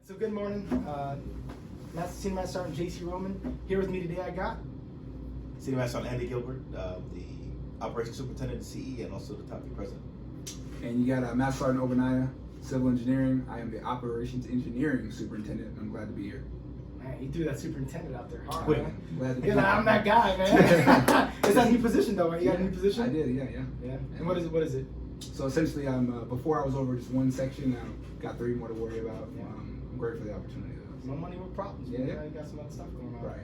So good morning, Senior Master Sergeant J.C. Roman. Here with me today I got Senior Master Sergeant Andy Gilbert, the Operations Superintendent, CE, and also the Topic President. And you got Master Sergeant Obadiah, Civil Engineering. I am the Operations Engineering Superintendent. I'm glad to be here. Man, you threw that superintendent out there hard. Quick. Man. Glad to be You're here. like, I'm that guy, man. Is that a new position though, right? You got a new position? I did, yeah. Yeah. And what is it? So essentially, before I was over just one section. Now got 3 more to worry about. Yeah. I'm grateful for the opportunity. No money with problems. Yeah. Man. You got some other stuff going on. Right.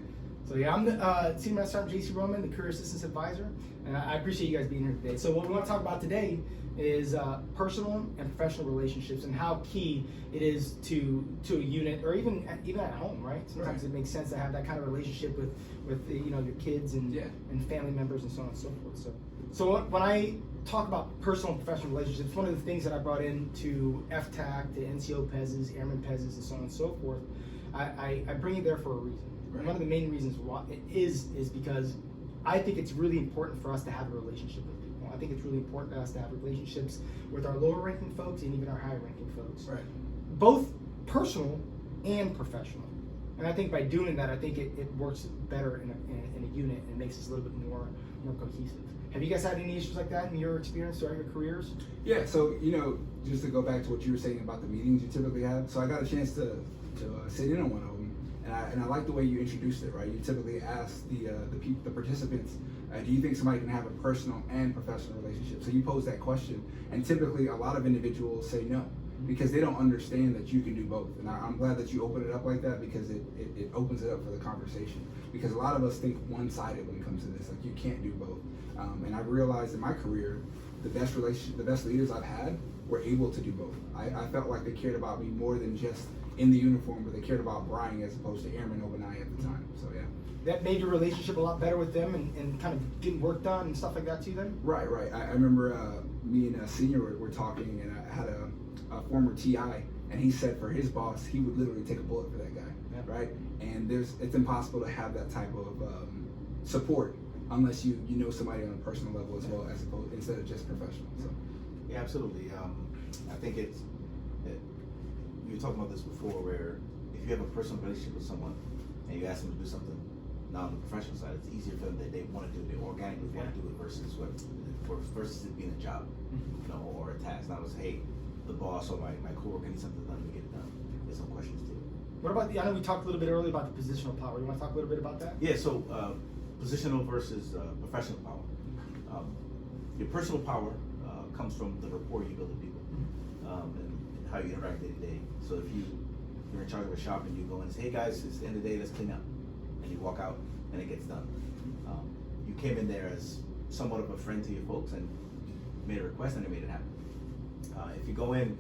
So yeah, I'm the Senior Master Sergeant J.C. Roman, the Career Assistance Advisor, and I appreciate you guys being here today. So what we want to talk about today is personal and professional relationships and how key it is to a unit or even at home, right? Sometimes Right. it makes sense to have that kind of relationship with your kids and family members and so on and so forth. So when I talk about personal and professional relationships, one of the things that I brought into FTAC, to NCO PEZs, Airman PEZs, and so on and so forth, I bring it there for a reason. Right. One of the main reasons why it is because I think it's really important for us to have a relationship with people. I think it's really important for us to have relationships with our lower ranking folks and even our higher ranking folks. Right. Both personal and professional. And I think by doing that, I think it works better in a unit and makes us a little bit more cohesive. Have you guys had any issues like that in your experience throughout your careers? Yeah. So just to go back to what you were saying about the meetings you typically have. So I got a chance to sit in on one of them. And I like the way you introduced it, right? You typically ask the participants, do you think somebody can have a personal and professional relationship? So you pose that question, and typically a lot of individuals say no, because they don't understand that you can do both. And I'm glad that you open it up like that, because it opens it up for the conversation. Because a lot of us think one-sided when it comes to this, like you can't do both. And I've realized in my career, the best leaders I've had were able to do both. I felt like they cared about me more than just in the uniform, but they cared about Brian as opposed to Airman Obadiah at the time. So yeah. That made your relationship a lot better with them and kind of getting work done and stuff like that too then? Right. I remember me and a senior were talking, and I had a former TI, and he said for his boss, he would literally take a bullet for that guy, right? And it's impossible to have that type of support unless you know somebody on a personal level as well, instead of just professional. So. Yeah, absolutely. I think you were talking about this before, where if you have a personal relationship with someone and you ask them to do something, now on the professional side, it's easier for them that they want to do it, they organically want to do it versus it being a job, or a task. Now it's, hey, the boss or my coworker needs something done, we get it done. There's some questions too. What about I know we talked a little bit earlier about the positional power. You want to talk a little bit about that? Yeah, so positional versus professional power. Your personal power comes from the rapport you build with people, and how you interact day to day. So if you're in charge of a shop and you go in and say, hey guys, it's the end of the day, let's clean up, and you walk out and it gets done. You came in there as somewhat of a friend to your folks and you made a request and it made it happen. If you go in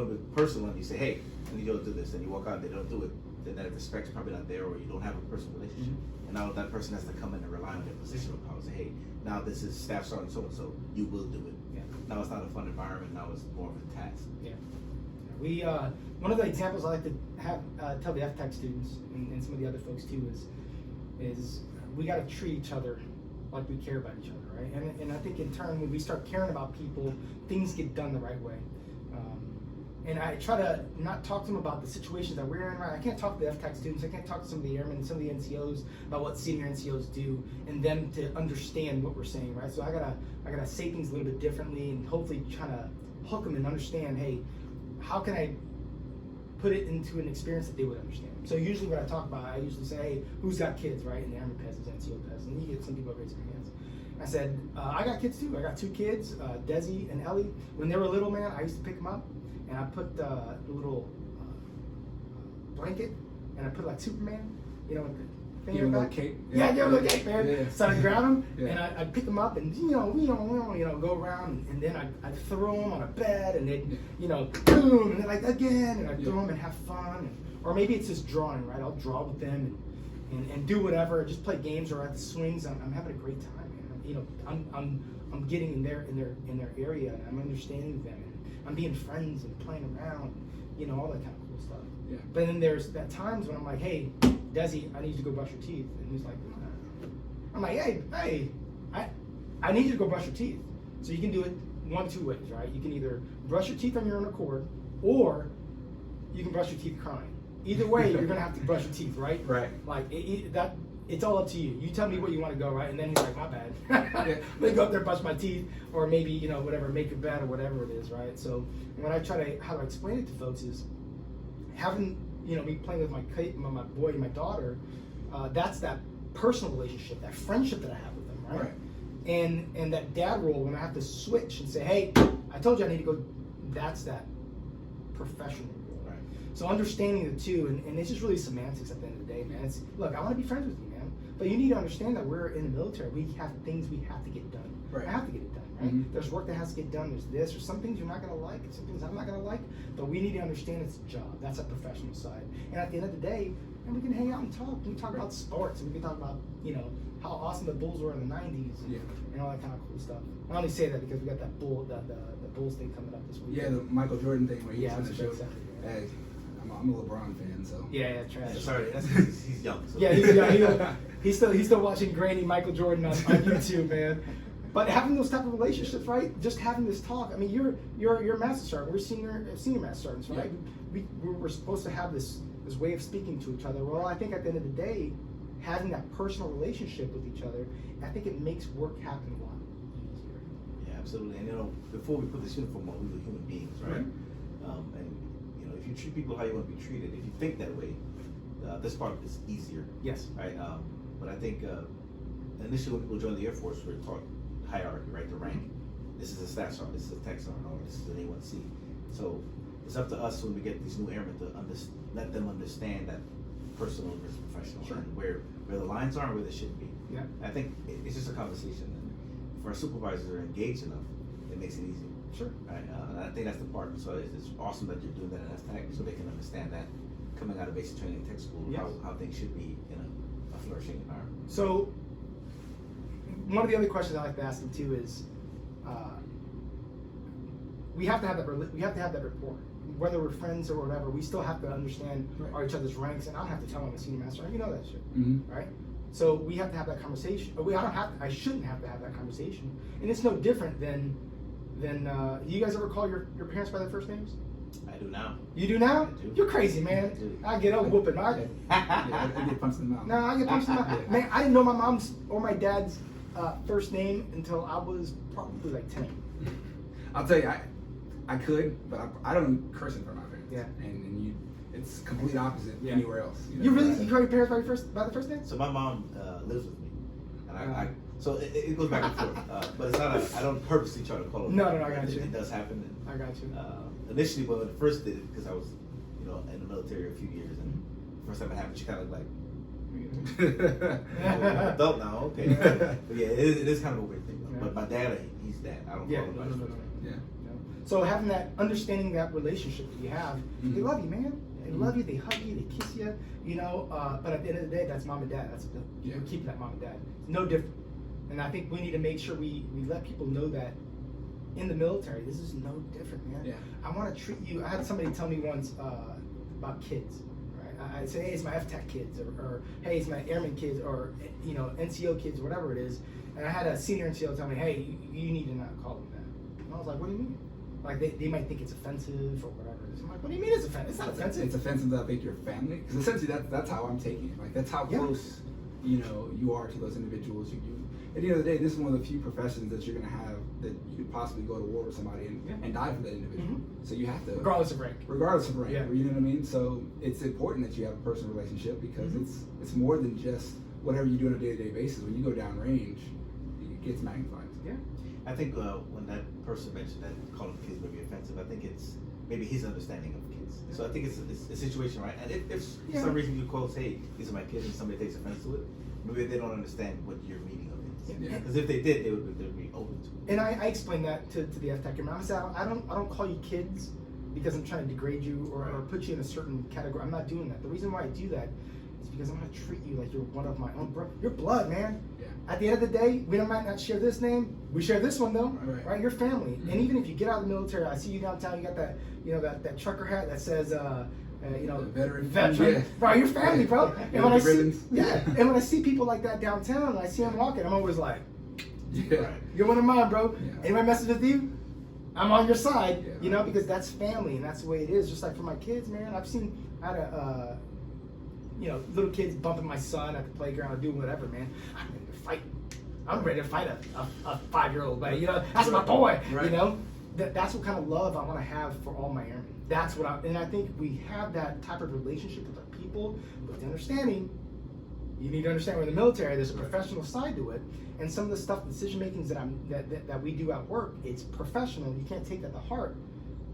with personal and you say, hey, I need you to do this, and you walk out and they don't do it, then that respect's probably not there, or you don't have a personal relationship. And now that person has to come in and rely on their positional power. Say, hey, now this is Staff Sergeant so-and-so, you will do it. Yeah. Now it's not a fun environment, now it's more of a task. Yeah. We one of the examples I like to have tell the FTAC students and some of the other folks too is we got to treat each other like we care about each other, right? And I think in turn, when we start caring about people, things get done the right way. And I try to not talk to them about the situations that we're in, right? I can't talk to the FTAC students, I can't talk to some of the airmen, some of the NCOs about what senior NCOs do, and them to understand what we're saying, right? So I gotta say things a little bit differently, and hopefully trying to hook them and understand, hey, how can I put it into an experience that they would understand? So usually what I talk about, I usually say, hey, who's got kids, right? And the Airman PEZs, NCO PEZs, and you get some people raising their hands. I said, I got kids too. I got 2 kids, Desi and Ellie. When they were little, man, I used to pick them up, and I put the little blanket, and I put like Superman, with the thing in the back. Cape. Yeah, give them a little cape, man. Yeah. So I'd grab them, Yeah. and I'd pick them up, and we don't go around, and then I'd throw them on a bed, and they'd, boom, and then like again, and I'd throw them and have fun, or maybe it's just drawing, right? I'll draw with them and do whatever, just play games or at the swings. I'm having a great time, man. I'm getting in their area, and I'm understanding them, and I'm being friends and playing around, all that kind of cool stuff. Yeah. But then there's that times when I'm like, hey, Desi, I need you to go brush your teeth, and he's like, I'm like, hey, I need you to go brush your teeth. So you can do it 1-2 ways, right? You can either brush your teeth on your own accord, or can brush your teeth crying. Either way, you're gonna have to brush your teeth, right? Right. Like it's all up to you. You tell me where you want to go, right? And then he's like, my bad. Let me go up there, brush my teeth, or maybe, you know, whatever, make your bed or whatever it is, right? So when I try to, how to explain it to folks is having, you know, me playing with my boy and my daughter, that's that personal relationship, that friendship that I have with them, right? Right. And that dad role, when I have to switch and say, hey, I told you I need to go, that's that professional role. Right. So understanding the two, and it's just really semantics at the end of the day, man. It's, look, I want to be friends with you, man, but you need to understand that we're in the military. We have things we have to get done. Right. I have to get it done, right? Mhm. There's work that has to get done. There's this. There's some things you're not going to like. Some things I'm not going to like. But we need to understand it's a job. That's a professional side. And at the end of the day, and we can hang out and talk. We can talk about sports, and we can talk about, you know, how awesome the Bulls were in the '90s, Yeah. and all that kind of cool stuff. I only say that because we got that the Bulls thing coming up this week. Yeah, the Michael Jordan thing where he's Yeah, on the that's show. exactly right. Hey, I'm a LeBron fan, so. Yeah, trash. Sorry, he's young. So. Yeah, he's still watching grainy Michael Jordan on YouTube, man. But having those type of relationships, right? Just having this talk. I mean, you're a master sergeant. We're senior master sergeants, right? Yeah. We're supposed to have this way of speaking to each other. Well, I think at the end of the day, having that personal relationship with each other, I think it makes work happen a lot easier. Yeah, absolutely. And you know, before we put this uniform on, we were human beings, right? And you know, if you treat people how you want to be treated, if you think that way, this part is easier. Yes. Right. But I think initially when people join the Air Force, we're taught hierarchy, right? The rank. This is a staff sergeant. This is a tech sergeant, or this is an A1C. So it's up to us when we get these new airmen to let them understand that personal versus professional, Sure. and where the lines are and where they shouldn't be. Yeah. I think it's just a conversation, and if our supervisors are engaged enough, it makes it easier. Sure. Right, and I think that's the part. So it's awesome that you're doing that at FTAC, so they can understand that coming out of basic training and tech school, Yes. how things should be in a flourishing environment. So, one of the other questions I like to ask them too is, we have to have that rapport. Whether we're friends or whatever, we still have to understand Right. each other's ranks, and I don't have to tell them I'm a senior master. You know that shit, Mm-hmm. right? So we have to have that conversation. I shouldn't have to have that conversation, and it's no different than you guys ever call your parents by their first names? I do now. You do now? I do. You're crazy, man. I do. I get a whooping. Yeah, I get punched in the mouth. No, I get punched in the mouth. Man, I didn't know my mom's or my dad's first name until I was probably like 10. I'll tell you, I could, but I don't curse in front of my parents. Yeah. And you, it's complete opposite Yeah. anywhere else. You really you call your parents by the first name? So my mom lives with me, and so it goes back and forth. But it's not I don't purposely try to call her. No, I got you. It does happen. I got you. Initially, when I first did it, because I was, in the military a few years, and the first time it happened, she kind of like, I'm an adult now, okay. But yeah, it is kind of a weird thing. Yeah. But my dad, he's dad. I don't Yeah, call him by his first name. Yeah. So having that, understanding that relationship that you have, they Mhm. love you, man. They love you, they hug you, they kiss you, but at the end of the day, that's mom and dad. Yeah. You're keeping that mom and dad. It's no different. And I think we need to make sure we let people know that in the military, this is no different, man. Yeah. I want to treat you, I had somebody tell me once about kids, right? I'd say, hey, it's my FTAC kids, or hey, it's my airman kids, or, NCO kids, whatever it is. And I had a senior NCO tell me, hey, you need to not call them that. And I was like, what do you mean? Like, they might think it's offensive or whatever it is. I'm like, what do you mean it's offensive? It's not offensive. It's offensive that I think you're family, because essentially that's how I'm taking it. Like that's how Yeah. close you are to those individuals. At the end of the day, this is one of the few professions that you're gonna have that you could possibly go to war with somebody and die for that individual. Mhm. So you have to, Regardless of rank. regardless of rank. Yeah. You know what I mean? So it's important that you have a personal relationship because Mhm. it's more than just whatever you do on a day-to-day basis. When you go down range, it gets magnified. Yeah. I think when that person mentioned that calling kids may be offensive, I think it's maybe his understanding of kids. So I think it's a situation, right? And if for Yeah. some reason you quote, hey, these are my kids, and somebody takes offense to it, maybe they don't understand what your meaning of it is. Yeah. Because if they did, they'd be open to it. And I explained that to the FTAC. I said, I don't call you kids because I'm trying to degrade you or put you in a certain category. I'm not doing that. The reason why I do that is because I'm going to treat you like you're one of my own, bro. You're blood, man. Yeah. At the end of the day, we might not share this name. We share this one though, Right. You're family. Mm-hmm. And even if you get out of the military, I see you downtown. You got that, that trucker hat that says, Veteran. Yeah. Bro, you're family, bro. And when I see, Ribbons. and when I see people like that downtown, and I see them walking, I'm always like, Yeah. Right. you're one of mine, bro. Yeah. Anybody messes with you, I'm on your side, Yeah. you know, because that's family and that's the way it is. Just like for my kids, man, I had little kids bumping my son at the playground or doing whatever, man. I'm ready to fight. I'm ready to fight a 5-year-old, man. You know, that's my boy. Right. You know, that's what kind of love I want to have for all my airmen. That's what I think we have that type of relationship with our people, with the understanding. You need to understand we're in the military. There's a professional side to it, and some of the stuff, decision makings that we do at work, it's professional. You can't take that to heart.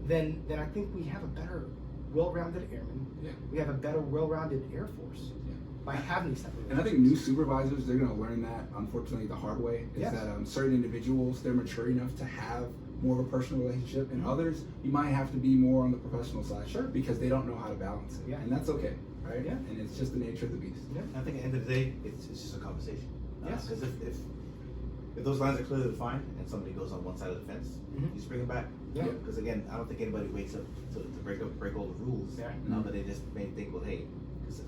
Then I think we have a better, well-rounded airman. Yeah. We have a better, well-rounded Air Force by having these type of. And I think new supervisors, they're going to learn that, unfortunately, the hard way. Is Yes. that certain individuals, they're mature enough to have more of a personal relationship, and others, you might have to be more on the professional side. Sure. Because they don't know how to balance it. Yeah. And that's okay, right? Yeah. And it's just the nature of the beast. Yeah. I think at the end of the day, it's just a conversation. Yes. Because if those lines are clearly defined and somebody goes on one side of the fence, Mhm. you just bring them back. Yeah. Because again, I don't think anybody wakes up to break all the rules. Yeah. Now that they just may think, well, hey, 'cause,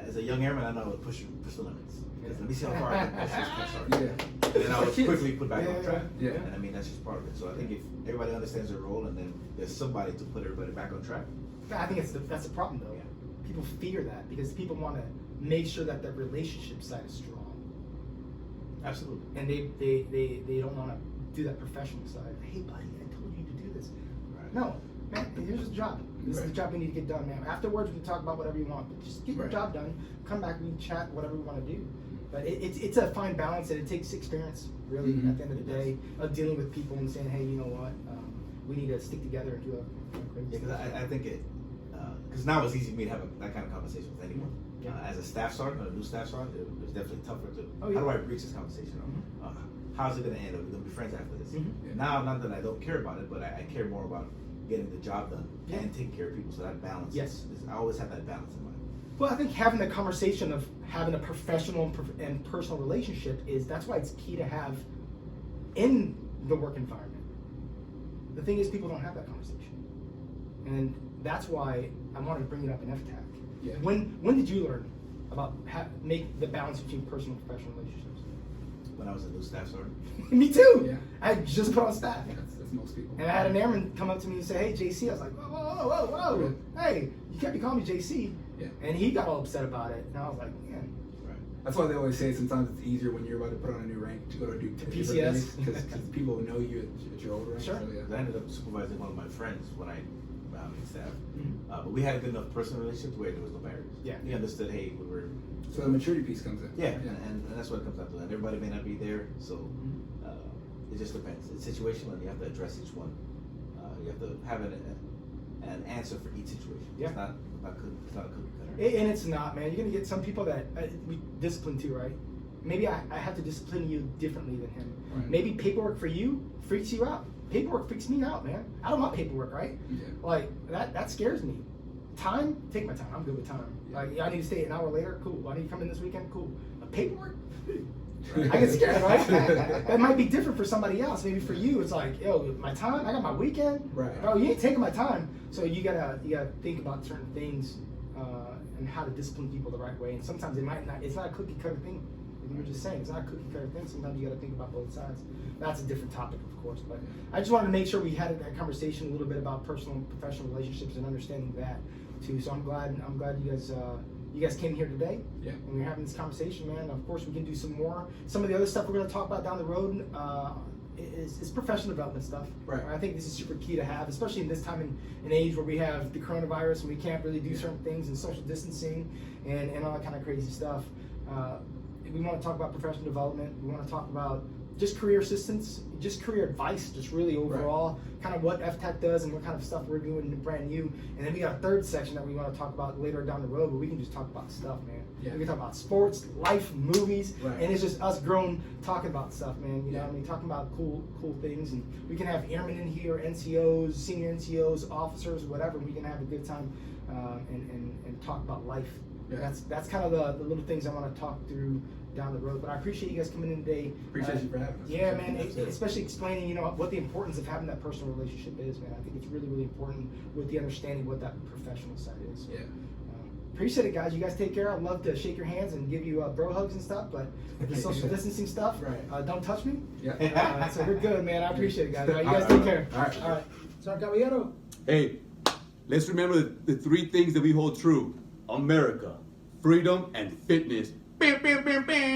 as a young airman, I know I would push the limits. Because let me see how far I can push this Pixar. Yeah. And then I would quickly put back Yeah, on track. yeah. And I mean, that's just part of it. So I think if everybody understands their role and then there's somebody to put everybody back on track. I think that's the problem though. Yeah. People fear that because people want to make sure that their relationship side is strong, Absolutely. and they don't want to do that professional side. Hey, buddy, I told you to do this. Right. No, man, here's the job. This is Right. the job we need to get done, man. Afterwards, we can talk about whatever you want, but just get your Right. job done. Come back, we can chat, whatever we want to do. But it's a fine balance, and it takes experience, really, Mhm. at the end of the day, of dealing with people and saying, hey, you know what, we need to stick together and do a great Yeah, because stuff. I think because now it's easy for me to have that kind of conversation with anyone. Yeah. As a staff sergeant, a new staff sergeant, it was definitely tougher to. Oh, yeah. How do I breach this conversation? How's it going to end? Are we going to be friends after this? Mhm. Yeah. Now, not that I don't care about it, but I care more about getting the job done Yeah. and taking care of people. So that balance. Yes. I always have that balance in mind. Well, I think having the conversation of having a professional and personal relationship that's why it's key to have in the work environment. The thing is, people don't have that conversation, and that's why I wanted to bring it up in FTAC. Yeah. When did you learn about make the balance between personal and professional relationships? When I was a new staff sergeant. Me too. Yeah. I just put on staff. That's most people. And I had an airman come up to me and say, hey, JC. I was like, whoa. Hey, you can't be calling me JC. Yeah. And he got all upset about it. And I was like, man. Right. That's why they always say sometimes it's easier when you're about to put on a new rank to go to PCS. because people know you at your old rank. Sure. So, yeah. I ended up supervising one of my friends when I in staff. Mhm. But we had a good enough personal relationship where there was no barriers. Yeah. He understood, hey, we were. So the maturity piece comes in. Yeah, and that's what it comes down to. And everybody may not be there, so it just depends. It's situational, and you have to address each one. You have to have an answer for each situation. Yeah. It's not a cookie cutter. And it's not, man. You're gonna get some people that we discipline too, right? Maybe I have to discipline you differently than him. Right. Maybe paperwork for you freaks you out. Paperwork freaks me out, man. I don't want paperwork, right? Yeah. Like that scares me. Time, take my time. I'm good with time. Yeah. Like I need to stay an hour later, cool. I need to come in this weekend, cool. But paperwork, Right. I get scared, right? That might be different for somebody else. Maybe for you, it's like, yo, my time. I got my weekend. Right. Bro, you ain't taking my time. So you gotta think about certain things and how to discipline people the right way. And sometimes it might not. It's not a cookie cutter thing. You were just saying it's not a cookie cutter thing. Sometimes you got to think about both sides. That's a different topic, of course. But I just wanted to make sure we had that conversation a little bit about personal and professional relationships and understanding that too. So I'm glad you guys came here today. Yeah. And we're having this conversation, man. Of course, we can do some more. Some of the other stuff we're going to talk about down the road is professional development stuff. Right. I think this is super key to have, especially in this time in age where we have the coronavirus and we can't really do certain things and social distancing and all that kind of crazy stuff. We want to talk about professional development. We want to talk about just career assistance, just career advice, just really overall, kind of what FTAC does and what kind of stuff we're doing brand new. And then we got a third section that we want to talk about later down the road, but we can just talk about stuff, man. Yeah. We can talk about sports, life, movies, Right. and it's just us grown talking about stuff, man. You know Yeah. what I mean? Talking about cool things. And we can have airmen in here, NCOs, senior NCOs, officers, whatever. We can have a good time and talk about life. Yeah. That's kind of the little things I want to talk through down the road. But I appreciate you guys coming in today. Appreciate you for having us. Yeah, man. Absolutely. Especially explaining, what the importance of having that personal relationship is, man. I think it's really, really important with the understanding what that professional side is. Yeah. appreciate it, guys. You guys take care. I'd love to shake your hands and give you bro hugs and stuff, but the social distancing stuff, Right. Don't touch me. Yeah. So we're good, man. I appreciate it, guys. All right, you All guys right. take care. All right. All right. Sir Caballero. Hey, let's remember the three things that we hold true: America, freedom, and fitness. Bam, bam, bam, bam.